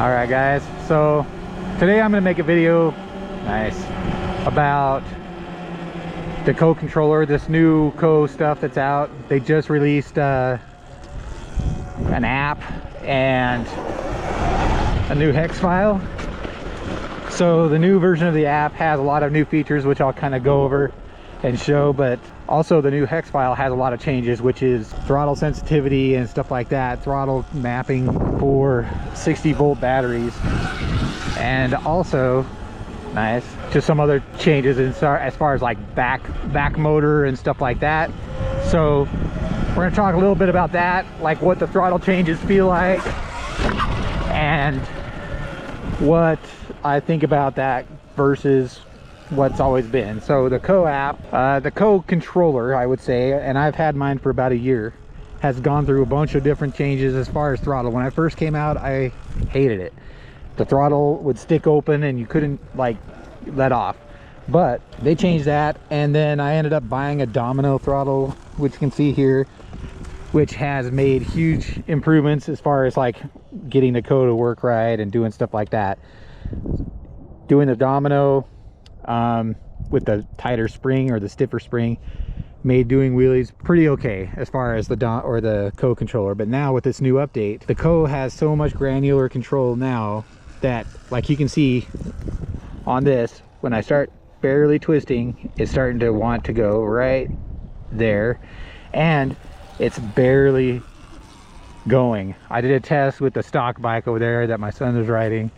All right guys, so today I'm gonna make a video about the KO controller, this new KO stuff that's out. They just released an app and a new hex file. So the new version of the app has a lot of new features, which I'll kind of go over and show, but also the new hex file has a lot of changes, which is throttle sensitivity and stuff like that, throttle mapping for 60-volt batteries, and also just some other changes as far as like back motor and stuff like that. So we're going to talk a little bit about that, like what the throttle changes feel like and what I think about that versus what's always been. So the KO app, the KO controller, I would say, and I've had mine for about a year, has gone through a bunch of different changes as far as throttle. When I first came out, I hated it. The throttle would stick open and you couldn't like let off, but they changed that, and then I ended up buying a domino throttle, which you can see here, which has made huge improvements as far as like getting the KO to work right and doing stuff like that. Doing the domino with the tighter spring or the stiffer spring made doing wheelies pretty okay as far as the KO controller. But now with this new update, the KO has so much granular control now that, like you can see on this, when I start barely twisting, it's starting to want to go right there, and it's barely going. I did a test with the stock bike over there that my son was riding,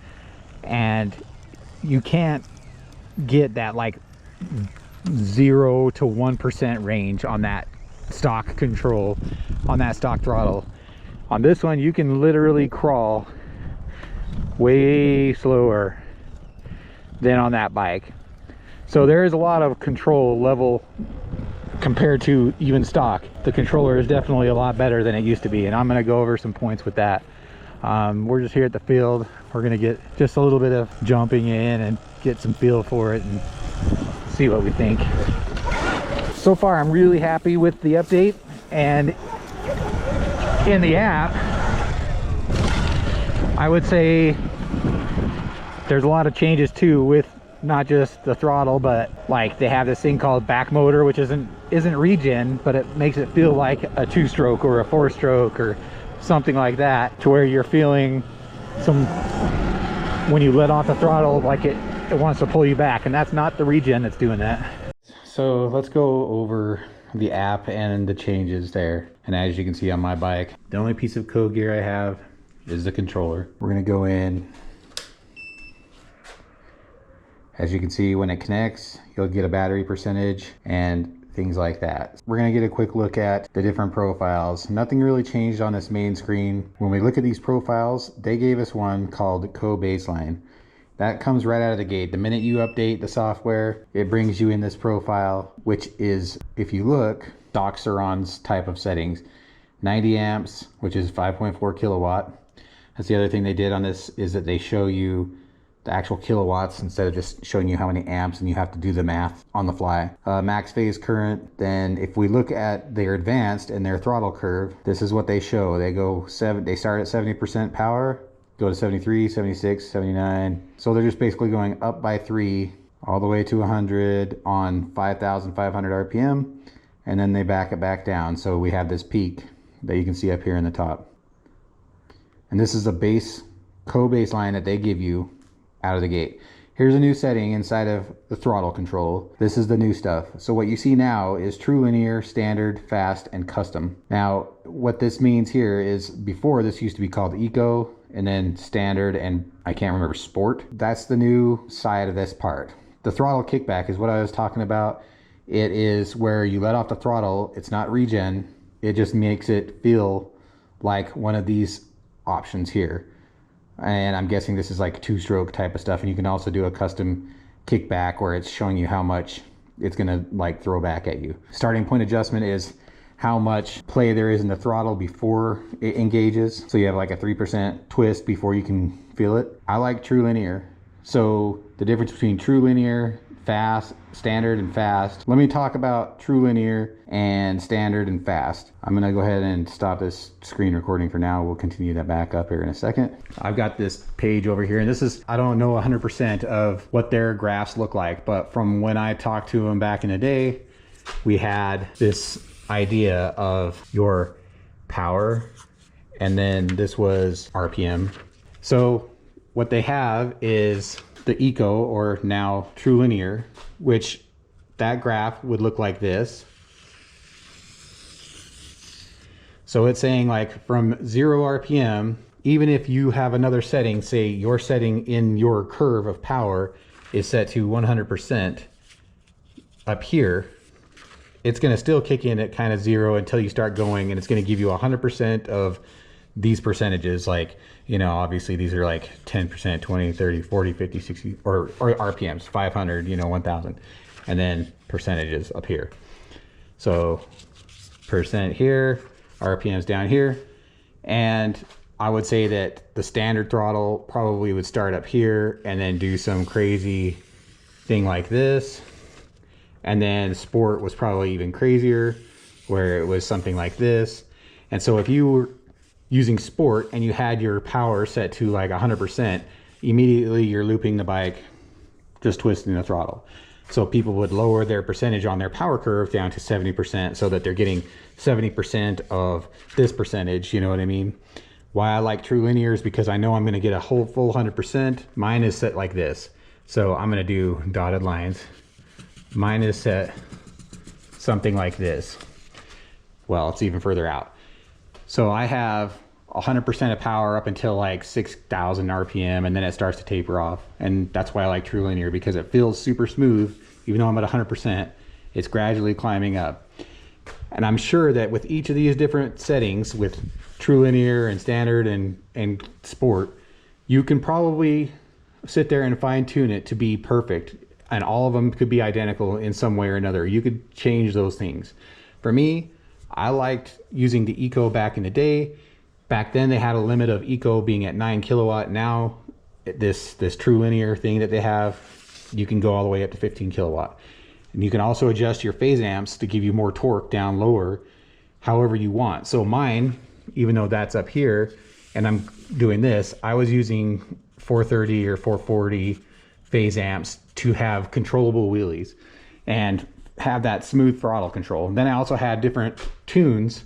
and you can't get that like 0 to 1% range on that stock control, on that stock throttle. On this one you can literally crawl way slower than on that bike. So there is a lot of control level compared to even stock. The controller is definitely a lot better than it used to be, and I'm going to go over some points with that. We're just here at the field. We're going to get just a little bit of jumping in and get some feel for it and see what we think. So far I'm really happy with the update, and in the app I would say there's a lot of changes too, with not just the throttle, but like they have this thing called back motor, which isn't regen, but it makes it feel like a 2-stroke or a 4-stroke or something like that, to where you're feeling some, when you let off the throttle, like it wants to pull you back, and that's not the regen that's doing that. So let's go over the app and the changes there. And as you can see on my bike, the only piece of KO gear I have is the controller. We're gonna go in. As you can see, when it connects, you'll get a battery percentage and things like that. We're gonna get a quick look at the different profiles. Nothing really changed on this main screen. When we look at these profiles, they gave us one called KO Baseline. That comes right out of the gate. The minute you update the software, it brings you in this profile, which is, if you look, stock Sur-Ron's type of settings. 90 amps, which is 5.4 kilowatt. That's the other thing they did on this, is that they show you the actual kilowatts instead of just showing you how many amps, and you have to do the math on the fly. Max phase current. Then if we look at their advanced and their throttle curve, this is what they show. They start at 70% power, go to 73, 76, 79. So they're just basically going up by 3 all the way to 100 on 5,500 RPM, and then they back it back down. So we have this peak that you can see up here in the top. And this is the base KO baseline that they give you out of the gate. Here's a new setting inside of the throttle control. This is the new stuff. So what you see now is true linear, standard, fast, and custom. Now what this means here is, before this used to be called eco, and then standard, and I can't remember, sport. That's the new side of this part. The throttle kickback is what I was talking about. It is where you let off the throttle. It's not regen. It just makes it feel like one of these options here. And I'm guessing this is like 2-stroke type of stuff. And you can also do a custom kickback where it's showing you how much it's gonna like throw back at you. Starting point adjustment is how much play there is in the throttle before it engages. So you have like a 3% twist before you can feel it. I like true linear. So the difference between true linear, fast, standard and fast. Let me talk about true linear and standard and fast. I'm gonna go ahead and stop this screen recording for now. We'll continue that back up here in a second. I've got this page over here, and this is, I don't know 100% of what their graphs look like, but from when I talked to them back in the day, we had this idea of your power, and then this was RPM. So what they have is the eco, or now true linear, which that graph would look like this. So it's saying like from 0 RPM, even if you have another setting, say your setting in your curve of power is set to 100% up here, it's going to still kick in at kind of 0 until you start going, and it's going to give you 100% of these percentages. Like, you know, obviously these are like 10%, 20, 30, 40, 50, 60, or RPMs, 500, you know, 1000, and then percentages up here. So percent here, RPMs down here. And I would say that the standard throttle probably would start up here and then do some crazy thing like this. And then sport was probably even crazier, where it was something like this. And so if you were using sport and you had your power set to like 100%, immediately you're looping the bike, just twisting the throttle. So people would lower their percentage on their power curve down to 70% so that they're getting 70% of this percentage, you know what I mean? Why I like true linear is because I know I'm gonna get a whole full 100%. Mine is set like this. So I'm gonna do dotted lines. Mine is set something like this. Well, it's even further out. So I have 100% of power up until like 6,000 RPM, and then it starts to taper off. And that's why I like true linear, because it feels super smooth. Even though I'm at 100%, it's gradually climbing up. And I'm sure that with each of these different settings, with true linear and standard and sport, you can probably sit there and fine tune it to be perfect. And all of them could be identical in some way or another. You could change those things. For me, I liked using the eco back in the day. Back then they had a limit of eco being at 9 kilowatt. Now this true linear thing that they have, you can go all the way up to 15 kilowatt. And you can also adjust your phase amps to give you more torque down lower, however you want. So mine, even though that's up here and I'm doing this, I was using 430 or 440 phase amps to have controllable wheelies and have that smooth throttle control. And then I also had different tunes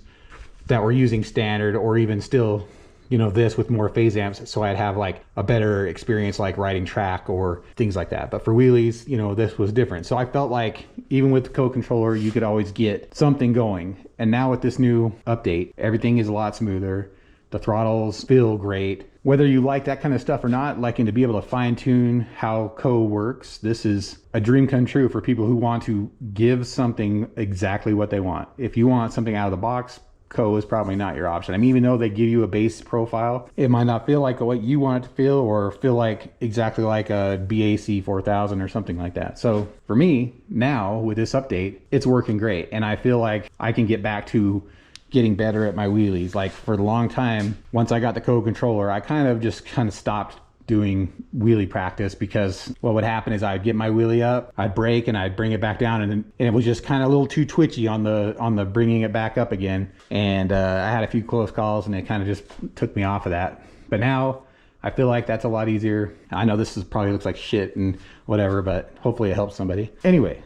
that were using standard, or even still, you know, this with more phase amps, so I'd have like a better experience like riding track or things like that. But for wheelies, you know, this was different. So I felt like even with the KO controller, you could always get something going. And now with this new update, everything is a lot smoother. The throttles feel great. Whether you like that kind of stuff or not, liking to be able to fine tune how KO works, this is a dream come true for people who want to give something exactly what they want. If you want something out of the box, KO is probably not your option. I mean, even though they give you a base profile, it might not feel like what you want it to feel, or feel like exactly like a BAC 4000 or something like that. So for me, now with this update, it's working great. And I feel like I can get back to getting better at my wheelies. Like for the long time, once I got the KO controller, I kind of stopped doing wheelie practice, because what would happen is I'd get my wheelie up, I'd brake, and I'd bring it back down, and it was just kind of a little too twitchy on the bringing it back up again. And I had a few close calls, and it kind of just took me off of that. But now I feel like that's a lot easier. I know this probably looks like shit and whatever, but hopefully it helps somebody. Anyway,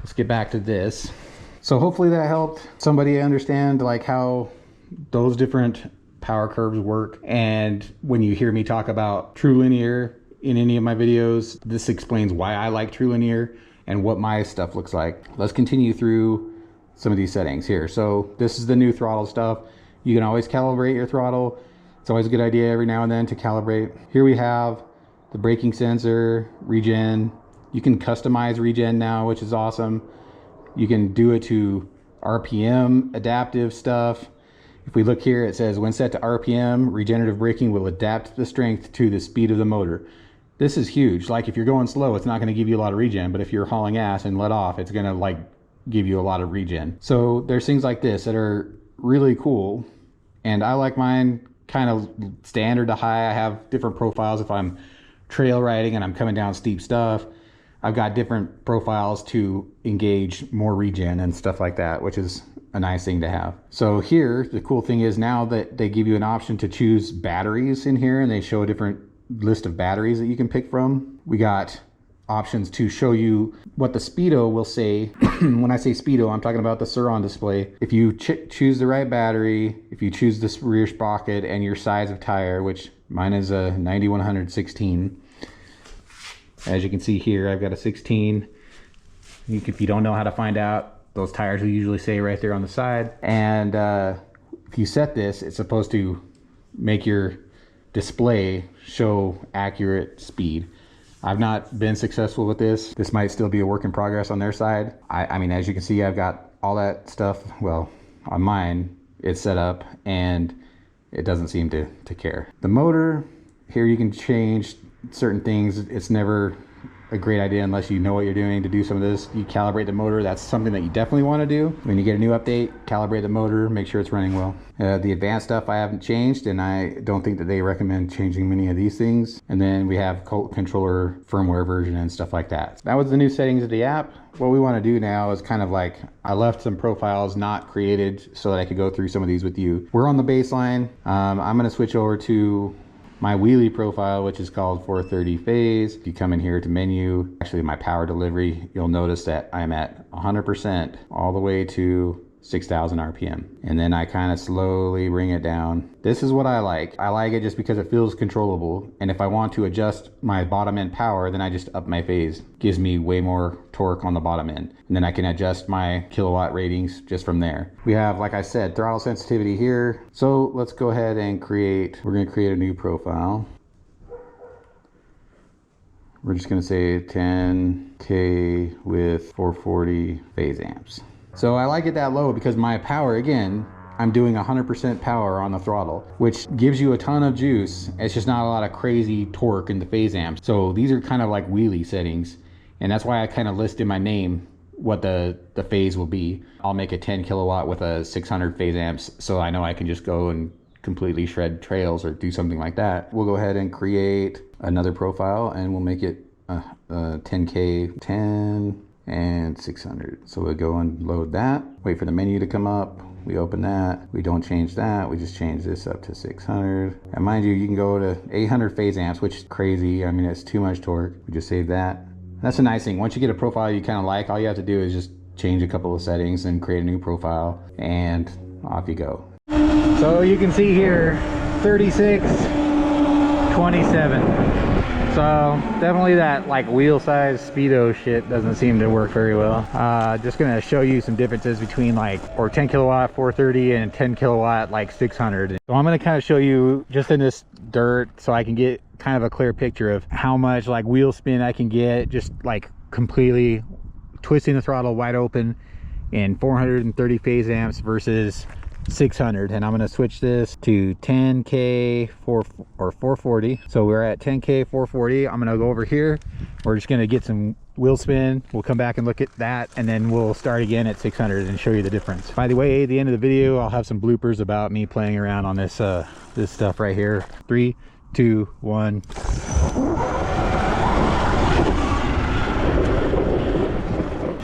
let's get back to this. So hopefully that helped somebody understand like how those different power curves work. And when you hear me talk about true linear in any of my videos, this explains why I like true linear and what my stuff looks like. Let's continue through some of these settings here. So this is the new throttle stuff. You can always calibrate your throttle. It's always a good idea every now and then to calibrate. Here we have the braking sensor, regen. You can customize regen now, which is awesome. You can do it to RPM, adaptive stuff. If we look here, it says when set to RPM, regenerative braking will adapt the strength to the speed of the motor. This is huge. Like if you're going slow, it's not going to give you a lot of regen, but if you're hauling ass and let off, it's going to like give you a lot of regen. So there's things like this that are really cool. And I like mine kind of standard to high. I have different profiles if I'm trail riding and I'm coming down steep stuff. I've got different profiles to engage more regen and stuff like that, which is a nice thing to have. So here, the cool thing is now that they give you an option to choose batteries in here, and they show a different list of batteries that you can pick from. We got options to show you what the speedo will say. When I say speedo, I'm talking about the Sur-Ron display. If you choose the right battery, if you choose this rear sprocket and your size of tire, which mine is a 9116. As you can see here, I've got a 16. If you don't know how to find out, those tires will usually say right there on the side. And if you set this, it's supposed to make your display show accurate speed. I've not been successful with this. This might still be a work in progress on their side. I mean, as you can see, I've got all that stuff. Well, on mine, it's set up and it doesn't seem to care. The motor, here you can change certain things. It's never a great idea unless you know what you're doing to do some of this. You calibrate the motor. That's something that you definitely want to do. When you get a new update, calibrate the motor, make sure it's running well. The advanced stuff I haven't changed, and I don't think that they recommend changing many of these things. And then we have controller firmware version and stuff like that. That was the new settings of the app. What we want to do now is kind of like, I left some profiles not created so that I could go through some of these with you. We're on the baseline. I'm going to switch over to my wheelie profile, which is called 430 phase. If you come in here to menu, actually my power delivery, you'll notice that I'm at 100% all the way to 6,000 RPM. And then I kind of slowly bring it down. This is what I like. I like it just because it feels controllable. And if I want to adjust my bottom end power, then I just up my phase. Gives me way more torque on the bottom end. And then I can adjust my kilowatt ratings just from there. We have, like I said, throttle sensitivity here. So let's go ahead and we're gonna create a new profile. We're just gonna say 10K with 440 phase amps. So I like it that low because my power, again, I'm doing 100% power on the throttle, which gives you a ton of juice. It's just not a lot of crazy torque in the phase amps. So these are kind of like wheelie settings. And that's why I kind of list in my name what the phase will be. I'll make a 10 kilowatt with a 600 phase amps, so I know I can just go and completely shred trails or do something like that. We'll go ahead and create another profile and we'll make it 10K, 10, and 600. So we'll go and load that, wait for the menu to come up. We open that, we don't change that, we just change this up to 600. And mind you, you can go to 800 phase amps, which is crazy. I mean, it's too much torque. We just save that. That's a nice thing. Once you get a profile you kind of like, all you have to do is just change a couple of settings and create a new profile, and off you go. So you can see here, 36, 27. So definitely that like wheel size speedo shit doesn't seem to work very well. Just gonna show you some differences between like, or 10 kilowatt 430 and 10 kilowatt like 600. So I'm gonna kind of show you just in this dirt so I can get kind of a clear picture of how much like wheel spin I can get just like completely twisting the throttle wide open in 430 phase amps versus 600. And I'm going to switch this to 10K 440. So we're at 10K 440. I'm going to go over here. We're just going to get some wheel spin. We'll come back and look at that, and then we'll start again at 600 and show you the difference. By the way, at the end of the video, I'll have some bloopers about me playing around on this this stuff right here. 3, 2, 1.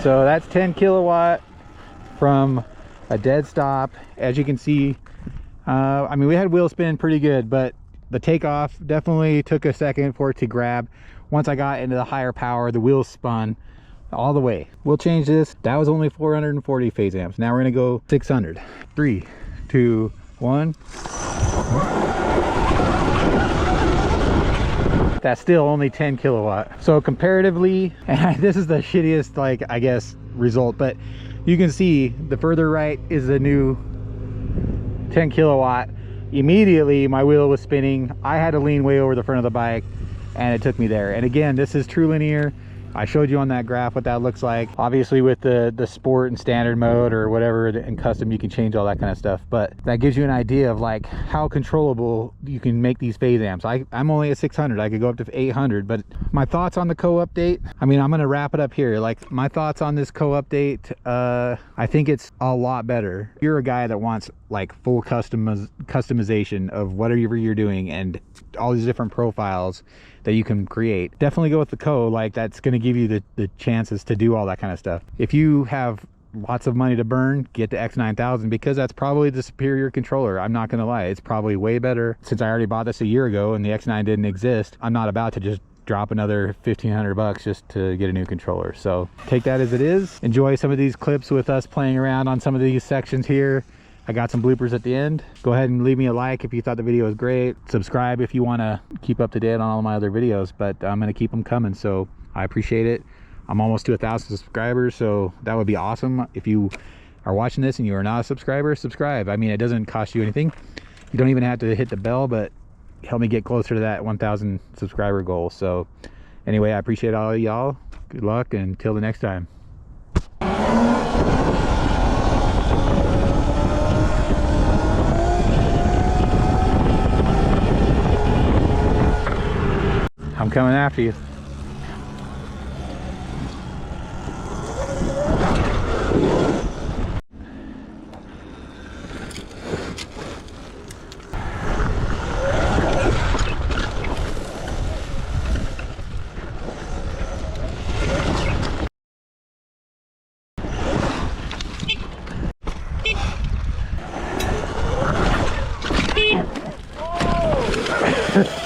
So that's 10 kilowatt from a dead stop. As you can see, I mean, we had wheel spin pretty good, but the takeoff definitely took a second for it to grab. Once I got into the higher power, the wheels spun all the way. We'll change this. That was only 440 phase amps. Now we're gonna go 600. 3, 2, 1. That's still only 10 kilowatt. So comparatively, and this is the shittiest, like, I guess, result, but you can see the further right is the new 10 kilowatt. Immediately my wheel was spinning. I had to lean way over the front of the bike and it took me there. And again, this is true linear. I showed you on that graph what that looks like. Obviously with the sport and standard mode or whatever and custom, you can change all that kind of stuff, but that gives you an idea of like how controllable you can make these phase amps. I'm only at 600. I could go up to 800. But my thoughts on the KO update, I mean, I'm gonna wrap it up here. Like, my thoughts on this KO update, I think it's a lot better. If you're a guy that wants like full customization of whatever you're doing and all these different profiles that you can create. Definitely go with the KO. Like, that's going to give you the chances to do all that kind of stuff. If you have lots of money to burn, get the X9000, because that's probably the superior controller. I'm not gonna lie, it's probably way better. Since I already bought this a year ago and the X9 didn't exist, I'm not about to just drop another 1,500 bucks just to get a new controller. So take that as it is. Enjoy some of these clips with us playing around on some of these sections here. I got some bloopers at the end. Go ahead and leave me a like if you thought the video was great. Subscribe if you want to keep up to date on all of my other videos, but I'm going to keep them coming, so I appreciate it. I'm almost to 1,000 subscribers, so that would be awesome. If you are watching this and you are not a subscriber, subscribe. I mean, it doesn't cost you anything. You don't even have to hit the bell, but help me get closer to that 1,000 subscriber goal. So anyway, I appreciate all of y'all. Good luck, and until the next time. I'm coming after you. Oh!